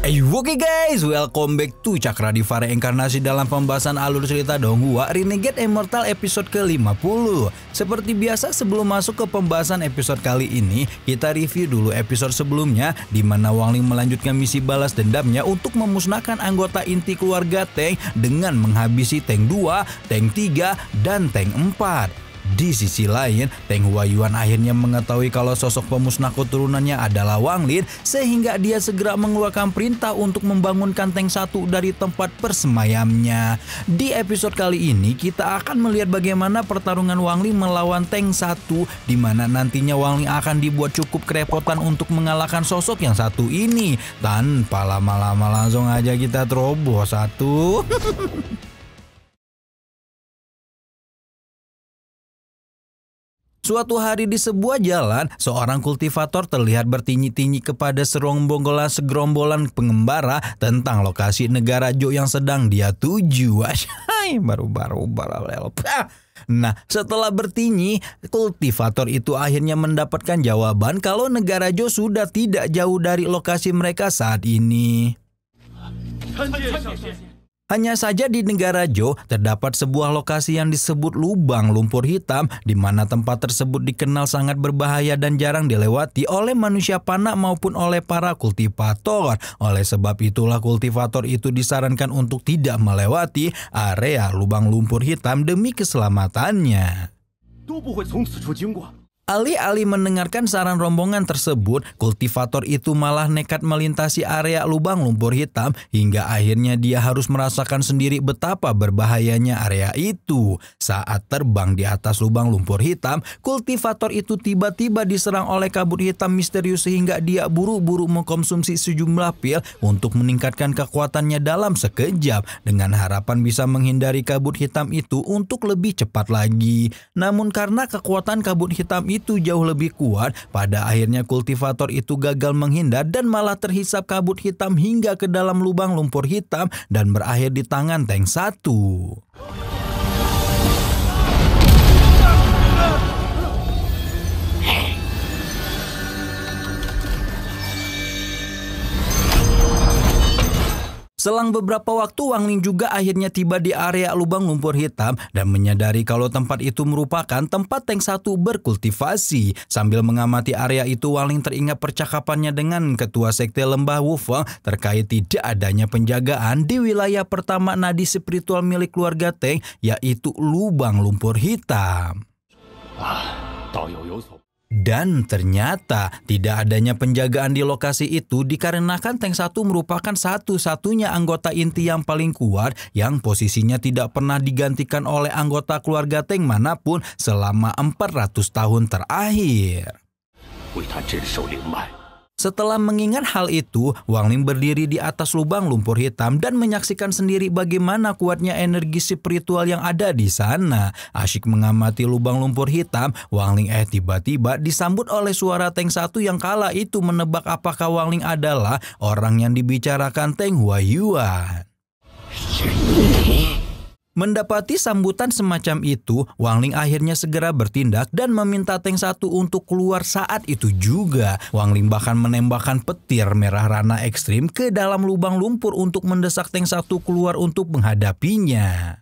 Oke guys, welcome back to Cakra Diva Reinkarnasi dalam pembahasan alur cerita Donghua Renegade Immortal episode ke-50. Seperti biasa sebelum masuk ke pembahasan episode kali ini, kita review dulu episode sebelumnya di mana Wang Ling melanjutkan misi balas dendamnya untuk memusnahkan anggota inti keluarga Teng dengan menghabisi Teng 2, Teng 3, dan Teng 4. Di sisi lain, Teng Huayuan akhirnya mengetahui kalau sosok pemusnah keturunannya adalah Wang Lin, sehingga dia segera mengeluarkan perintah untuk membangunkan Teng 1 dari tempat persemayamnya. Di episode kali ini kita akan melihat bagaimana pertarungan Wang Lin melawan Teng 1, di mana nantinya Wang Lin akan dibuat cukup kerepotan untuk mengalahkan sosok yang satu ini. Tanpa lama-lama langsung aja kita terobos satu. Suatu hari di sebuah jalan, seorang kultivator terlihat bertinyi-tinyi kepada segerombolan pengembara tentang lokasi negara Jo yang sedang dia tuju. Nah, setelah bertinyi, kultivator itu akhirnya mendapatkan jawaban kalau negara Jo sudah tidak jauh dari lokasi mereka saat ini. Hanya saja di negara Jo terdapat sebuah lokasi yang disebut lubang lumpur hitam, di mana tempat tersebut dikenal sangat berbahaya dan jarang dilewati oleh manusia panah maupun oleh para kultivator. Oleh sebab itulah kultivator itu disarankan untuk tidak melewati area lubang lumpur hitam demi keselamatannya. Alih-alih mendengarkan saran rombongan tersebut, kultivator itu malah nekat melintasi area lubang lumpur hitam hingga akhirnya dia harus merasakan sendiri betapa berbahayanya area itu. Saat terbang di atas lubang lumpur hitam, kultivator itu tiba-tiba diserang oleh kabut hitam misterius sehingga dia buru-buru mengkonsumsi sejumlah pil untuk meningkatkan kekuatannya dalam sekejap dengan harapan bisa menghindari kabut hitam itu untuk lebih cepat lagi. Namun karena kekuatan kabut hitam itu jauh lebih kuat, pada akhirnya kultivator itu gagal menghindar dan malah terhisap kabut hitam hingga ke dalam lubang lumpur hitam dan berakhir di tangan Teng 1. Selang beberapa waktu, Wang Ling juga akhirnya tiba di area lubang lumpur hitam dan menyadari kalau tempat itu merupakan tempat Teng 1 berkultivasi. Sambil mengamati area itu, Wang Ling teringat percakapannya dengan ketua sekte lembah Wufeng terkait tidak adanya penjagaan di wilayah pertama nadi spiritual milik keluarga Teng, yaitu lubang lumpur hitam. Dan ternyata tidak adanya penjagaan di lokasi itu dikarenakan Teng 1 merupakan satu-satunya anggota inti yang paling kuat yang posisinya tidak pernah digantikan oleh anggota keluarga Teng manapun selama 400 tahun terakhir. Setelah mengingat hal itu, Wang Ling berdiri di atas lubang lumpur hitam dan menyaksikan sendiri bagaimana kuatnya energi spiritual yang ada di sana. Asyik mengamati lubang lumpur hitam, Wang Ling tiba-tiba disambut oleh suara Teng 1 yang kala itu menebak apakah Wang Ling adalah orang yang dibicarakan Teng Huayuan. Mendapati sambutan semacam itu, Wang Ling akhirnya segera bertindak dan meminta Teng 1 untuk keluar saat itu juga. Wang Ling bahkan menembakkan petir merah rana ekstrim ke dalam lubang lumpur untuk mendesak Teng 1 keluar untuk menghadapinya.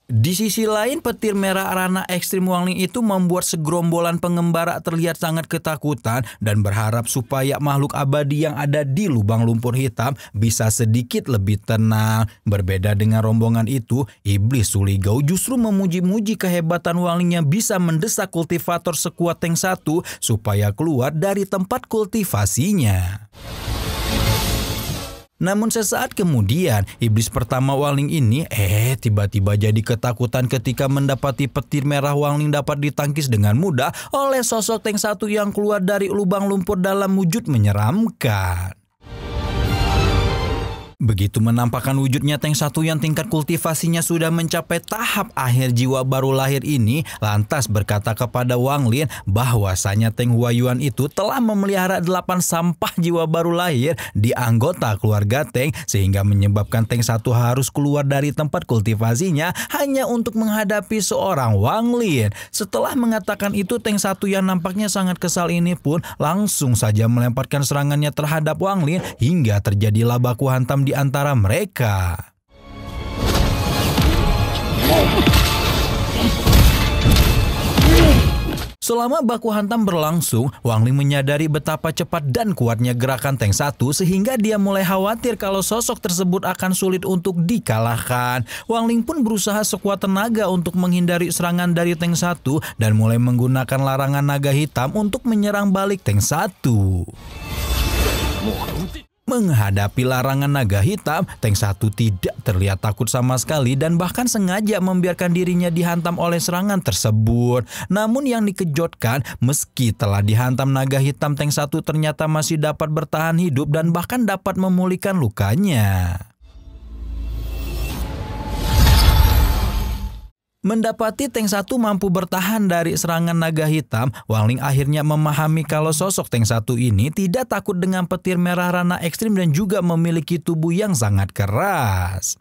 Di sisi lain, petir merah rana ekstrim Wang Ling itu membuat segerombolan pengembara terlihat sangat ketakutan dan berharap supaya makhluk abadi yang ada di lubang lumpur hitam bisa sedikit lebih tenang. Berbeda dengan rombongan itu, Iblis Suligao justru memuji-muji kehebatan Wang Ling yang bisa mendesak kultivator sekuat Teng 1 supaya keluar dari tempat kultivasinya. Namun sesaat kemudian, iblis pertama Wang Ling ini tiba-tiba jadi ketakutan ketika mendapati petir merah Wang Ling dapat ditangkis dengan mudah oleh sosok Teng 1 yang keluar dari lubang lumpur dalam wujud menyeramkan. Begitu menampakkan wujudnya tank 1 yang tingkat kultivasinya sudah mencapai tahap akhir jiwa baru lahir ini, lantas berkata kepada Wang Lin bahwasanya Teng Huayuan itu telah memelihara 8 sampah jiwa baru lahir di anggota keluarga Teng, sehingga menyebabkan Teng 1 harus keluar dari tempat kultivasinya hanya untuk menghadapi seorang Wang Lin. Setelah mengatakan itu, Teng 1 yang nampaknya sangat kesal ini pun langsung saja melemparkan serangannya terhadap Wang Lin hingga terjadilah baku hantam di antara mereka. Selama baku hantam berlangsung, Wang Lin menyadari betapa cepat dan kuatnya gerakan Teng 1 sehingga dia mulai khawatir kalau sosok tersebut akan sulit untuk dikalahkan. Wang Lin pun berusaha sekuat tenaga untuk menghindari serangan dari Teng 1 dan mulai menggunakan larangan naga hitam untuk menyerang balik Teng 1. Menghadapi larangan naga hitam, Teng 1 tidak terlihat takut sama sekali dan bahkan sengaja membiarkan dirinya dihantam oleh serangan tersebut. Namun yang dikejutkan, meski telah dihantam naga hitam, Teng 1 ternyata masih dapat bertahan hidup dan bahkan dapat memulihkan lukanya. Mendapati Teng 1 mampu bertahan dari serangan naga hitam, Wang Lin akhirnya memahami kalau sosok Teng 1 ini tidak takut dengan petir merah ranah ekstrim dan juga memiliki tubuh yang sangat keras.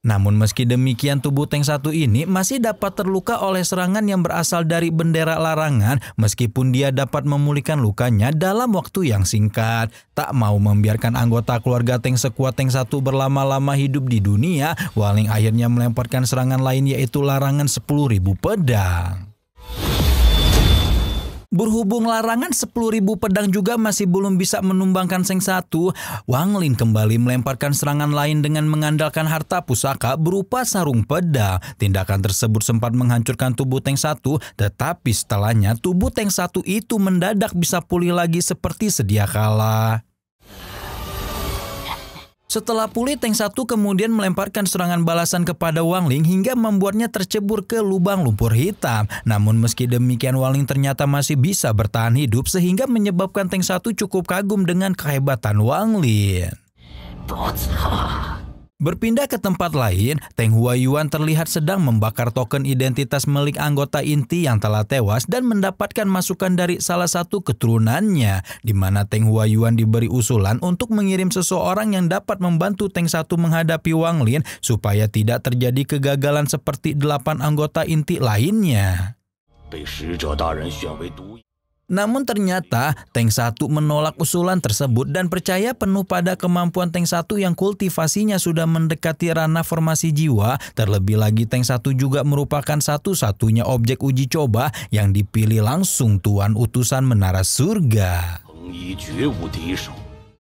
Namun meski demikian, tubuh Teng 1 ini masih dapat terluka oleh serangan yang berasal dari bendera larangan meskipun dia dapat memulihkan lukanya dalam waktu yang singkat. Tak mau membiarkan anggota keluarga Teng sekuat Teng 1 berlama-lama hidup di dunia, Wang Lin akhirnya melemparkan serangan lain yaitu larangan 10.000 pedang. Berhubung larangan 10.000 pedang juga masih belum bisa menumbangkan Teng 1, Wang Lin kembali melemparkan serangan lain dengan mengandalkan harta pusaka berupa sarung pedang. Tindakan tersebut sempat menghancurkan tubuh Teng 1, tetapi setelahnya tubuh Teng 1 itu mendadak bisa pulih lagi seperti sedia kala. Setelah pulih, Teng 1 kemudian melemparkan serangan balasan kepada Wang Lin hingga membuatnya tercebur ke lubang lumpur hitam. Namun meski demikian, Wang Lin ternyata masih bisa bertahan hidup sehingga menyebabkan Teng 1 cukup kagum dengan kehebatan Wang Lin. Berpindah ke tempat lain, Teng Huayuan terlihat sedang membakar token identitas milik anggota inti yang telah tewas dan mendapatkan masukan dari salah satu keturunannya, di mana Teng Huayuan diberi usulan untuk mengirim seseorang yang dapat membantu Teng 1 menghadapi Wang Lin supaya tidak terjadi kegagalan seperti 8 anggota inti lainnya. Namun ternyata Teng 1 menolak usulan tersebut dan percaya penuh pada kemampuan Teng 1 yang kultivasinya sudah mendekati ranah formasi jiwa. Terlebih lagi Teng 1 juga merupakan satu-satunya objek uji coba yang dipilih langsung Tuan Utusan Menara Surga.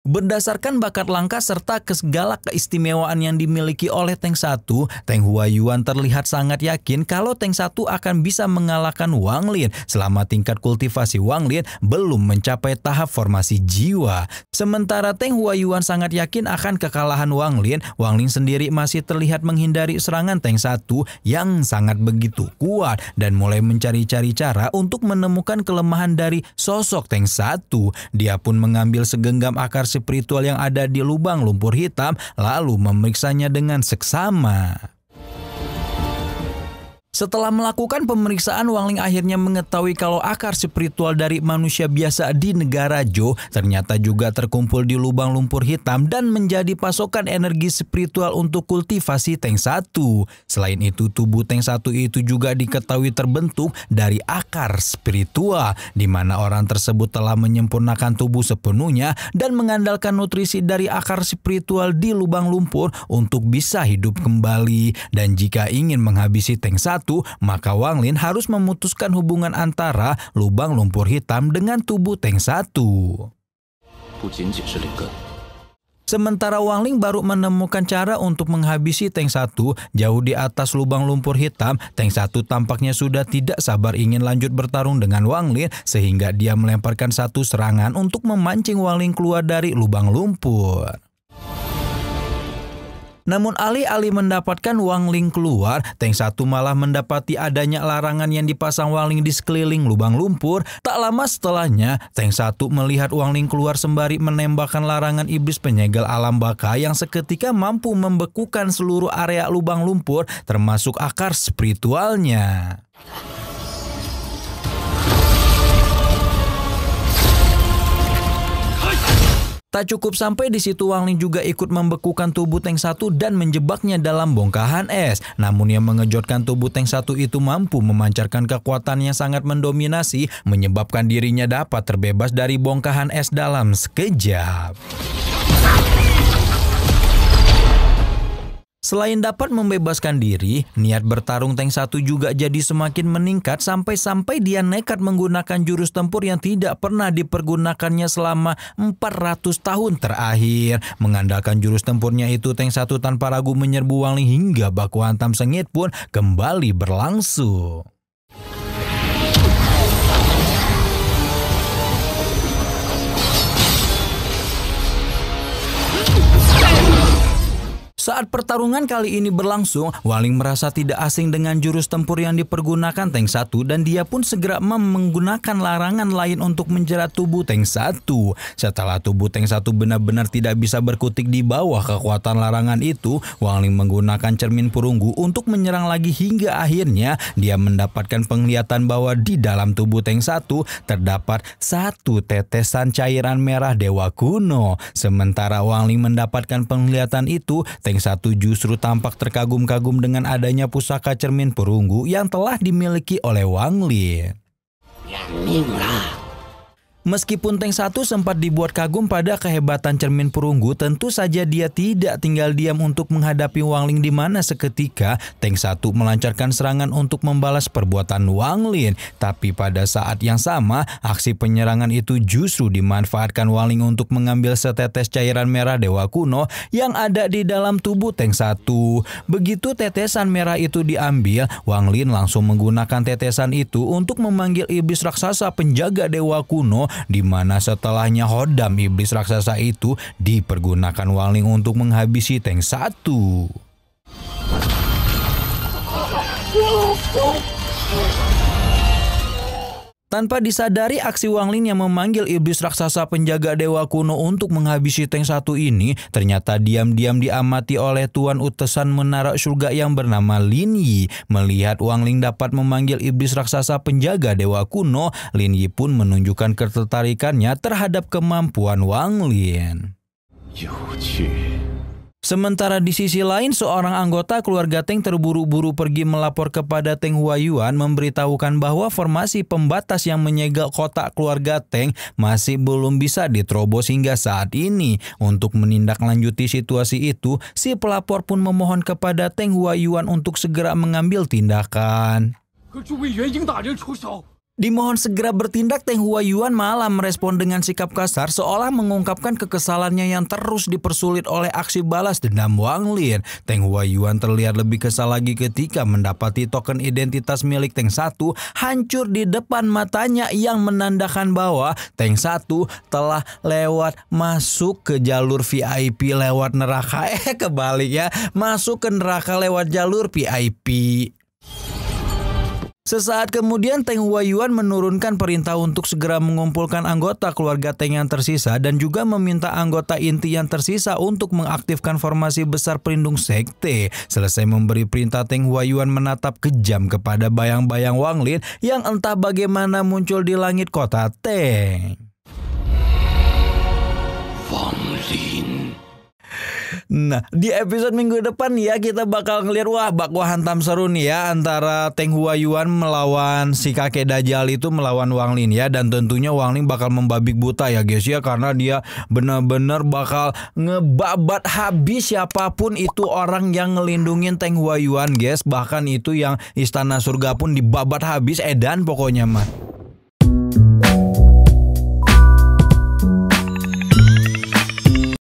Berdasarkan bakat langka serta segala keistimewaan yang dimiliki oleh Teng 1, Teng Huayuan terlihat sangat yakin kalau Teng 1 akan bisa mengalahkan Wang Lin selama tingkat kultivasi Wang Lin belum mencapai tahap formasi jiwa. Sementara Teng Huayuan sangat yakin akan kekalahan Wang Lin sendiri masih terlihat menghindari serangan Teng 1 yang sangat begitu kuat dan mulai mencari-cari cara untuk menemukan kelemahan dari sosok Teng 1. Dia pun mengambil segenggam akar spiritual yang ada di lubang lumpur hitam lalu memeriksanya dengan seksama. Setelah melakukan pemeriksaan, Wang Lin akhirnya mengetahui kalau akar spiritual dari manusia biasa di negara Zhou ternyata juga terkumpul di lubang lumpur hitam dan menjadi pasokan energi spiritual untuk kultivasi Teng 1. Selain itu, tubuh Teng 1 itu juga diketahui terbentuk dari akar spiritual, di mana orang tersebut telah menyempurnakan tubuh sepenuhnya dan mengandalkan nutrisi dari akar spiritual di lubang lumpur untuk bisa hidup kembali. Dan jika ingin menghabisi Teng 1, maka Wang Lin harus memutuskan hubungan antara lubang lumpur hitam dengan tubuh Teng 1. Sementara Wang Lin baru menemukan cara untuk menghabisi Teng 1 jauh di atas lubang lumpur hitam, Teng 1 tampaknya sudah tidak sabar ingin lanjut bertarung dengan Wang Lin sehingga dia melemparkan satu serangan untuk memancing Wang Lin keluar dari lubang lumpur. Namun alih-alih mendapatkan Wang Ling keluar, Tank 1 malah mendapati adanya larangan yang dipasang Wang Ling di sekeliling lubang lumpur. Tak lama setelahnya, Tank 1 melihat Wang Ling keluar sembari menembakkan larangan iblis penyegel alam baka yang seketika mampu membekukan seluruh area lubang lumpur termasuk akar spiritualnya. Tak cukup sampai di situ, Wang Ling juga ikut membekukan tubuh Tank 1 dan menjebaknya dalam bongkahan es. Namun yang mengejutkan, tubuh Tank 1 itu mampu memancarkan kekuatan yang sangat mendominasi, menyebabkan dirinya dapat terbebas dari bongkahan es dalam sekejap. Selain dapat membebaskan diri, niat bertarung Tank 1 juga jadi semakin meningkat sampai-sampai dia nekat menggunakan jurus tempur yang tidak pernah dipergunakannya selama 400 tahun terakhir. Mengandalkan jurus tempurnya itu, Tank 1 tanpa ragu menyerbu Wang Ling hingga baku hantam sengit pun kembali berlangsung. Saat pertarungan kali ini berlangsung, Wang Ling merasa tidak asing dengan jurus tempur yang dipergunakan Tank 1 dan dia pun segera menggunakan larangan lain untuk menjerat tubuh Tank 1. Setelah tubuh Tank 1 benar-benar tidak bisa berkutik di bawah kekuatan larangan itu, Wang Ling menggunakan cermin perunggu untuk menyerang lagi hingga akhirnya dia mendapatkan penglihatan bahwa di dalam tubuh Tank 1 terdapat satu tetesan cairan merah dewa kuno. Sementara Wang Ling mendapatkan penglihatan itu, Tank 1 justru tampak terkagum-kagum dengan adanya pusaka cermin perunggu yang telah dimiliki oleh Wang Ling. Meskipun Tank 1 sempat dibuat kagum pada kehebatan cermin perunggu, tentu saja dia tidak tinggal diam untuk menghadapi Wang Ling, di mana seketika Tank 1 melancarkan serangan untuk membalas perbuatan Wang Ling. Tapi pada saat yang sama, aksi penyerangan itu justru dimanfaatkan Wang Ling untuk mengambil setetes cairan merah dewa kuno yang ada di dalam tubuh Tank 1. Begitu tetesan merah itu diambil, Wang Ling langsung menggunakan tetesan itu untuk memanggil iblis raksasa penjaga dewa kuno, di mana setelahnya hodam iblis raksasa itu dipergunakan Wang Ling untuk menghabisi Tank 1. Tanpa disadari, aksi Wang Ling yang memanggil iblis raksasa penjaga dewa kuno untuk menghabisi Tank 1 ini ternyata diam-diam diamati oleh Tuan Utusan Menara Surga yang bernama Lin Yi. Melihat Wang Ling dapat memanggil iblis raksasa penjaga dewa kuno, Lin Yi pun menunjukkan ketertarikannya terhadap kemampuan Wang Ling. Sementara di sisi lain, seorang anggota keluarga Teng terburu-buru pergi melapor kepada Teng Huayuan memberitahukan bahwa formasi pembatas yang menyegel kotak keluarga Teng masih belum bisa diterobos hingga saat ini. Untuk menindaklanjuti situasi itu, si pelapor pun memohon kepada Teng Huayuan untuk segera mengambil tindakan. Dimohon segera bertindak, Teng Huayuan malah merespon dengan sikap kasar seolah mengungkapkan kekesalannya yang terus dipersulit oleh aksi balas dendam Wang Ling. Teng Huayuan terlihat lebih kesal lagi ketika mendapati token identitas milik Teng 1 hancur di depan matanya yang menandakan bahwa Teng 1 telah masuk ke jalur VIP lewat neraka. Kebalik ya, masuk ke neraka lewat jalur VIP. Sesaat kemudian Teng Huayuan menurunkan perintah untuk segera mengumpulkan anggota keluarga Teng yang tersisa dan juga meminta anggota inti yang tersisa untuk mengaktifkan formasi besar pelindung sekte. Selesai memberi perintah, Teng Huayuan menatap kejam kepada bayang-bayang Wang Ling yang entah bagaimana muncul di langit kota Teng. Wang Ling. Nah, di episode minggu depan ya kita bakal ngeliat baku hantam seru nih ya antara Teng Huayuan melawan si kakek Dajjal itu melawan Wang Ling ya, dan tentunya Wang Ling bakal membabik buta ya guys ya, karena dia benar-benar bakal ngebabat habis siapapun itu orang yang ngelindungin Teng Huayuan guys, bahkan itu yang istana surga pun dibabat habis edan pokoknya mah.